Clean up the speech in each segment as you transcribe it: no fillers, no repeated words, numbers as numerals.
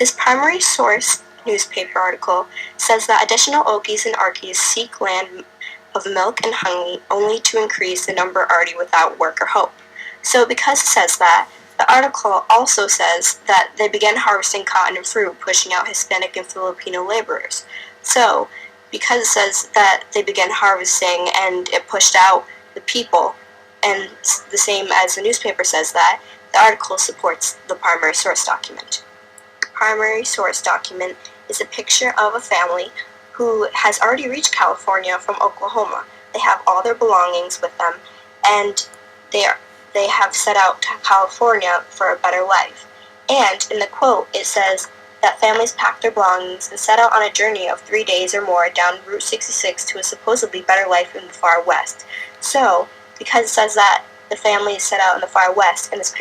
This primary source newspaper article says that additional Okies and Arkies seek land of milk and honey only to increase the number already without work or hope. So because it says that, the article also says that they began harvesting cotton and fruit, pushing out Hispanic and Filipino laborers. So, because it says that they began harvesting and it pushed out the people, and the same as the newspaper says that, the article supports the primary source document. The primary source document is a picture of a family who has already reached California from Oklahoma. They have all their belongings with them, and they have set out to California for a better life. And in the quote, it says that families packed their belongings and set out on a journey of 3 days or more down Route 66 to a supposedly better life in the far west. So, because it says that the families set out in the far west, and this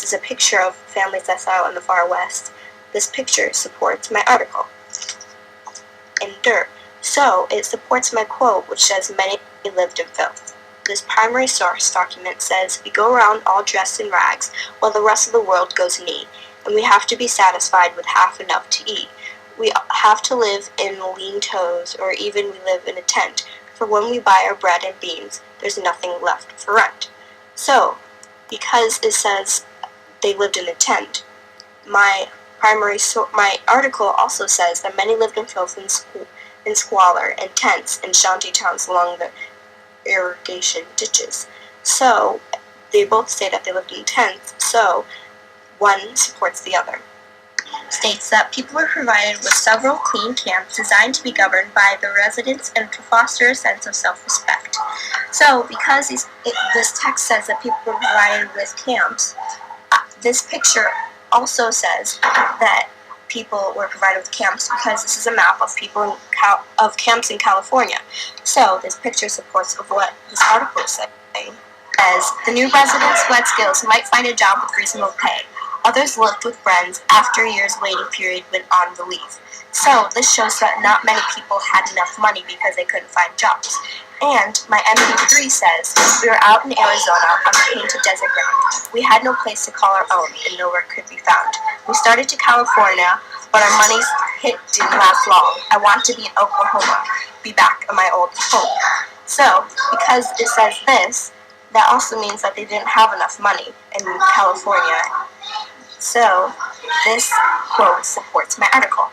is a picture of families that set out in the far west, this picture supports my article. In dirt. So, it supports my quote, which says many lived in filth. This primary source document says we go around all dressed in rags while the rest of the world goes neat, and we have to be satisfied with half enough to eat. We have to live in lean toes, or even we live in a tent, for when we buy our bread and beans, there's nothing left for rent. So, because it says they lived in a tent, my article also says that many lived in filth and squalor in tents and shanty towns along the irrigation ditches. So, they both say that they lived in tents, so one supports the other. States that people were provided with several clean camps designed to be governed by the residents and to foster a sense of self-respect. So, because this text says that people were provided with camps, this picture also says that people were provided with camps because this is a map of camps in California. So, this picture supports of what this article is saying. As the new residents who had skills might find a job with reasonable pay. Others lived with friends after a year's waiting period went on the leave. So, this shows that not many people had enough money because they couldn't find jobs. And my MP3 says, we were out in Arizona on the painted desert ground. We had no place to call our own, and nowhere could be found. We started to California, but our money's hit didn't last long. I want to be in Oklahoma, be back in my old home. So, because it says this, that also means that they didn't have enough money in California. So, this quote supports my article.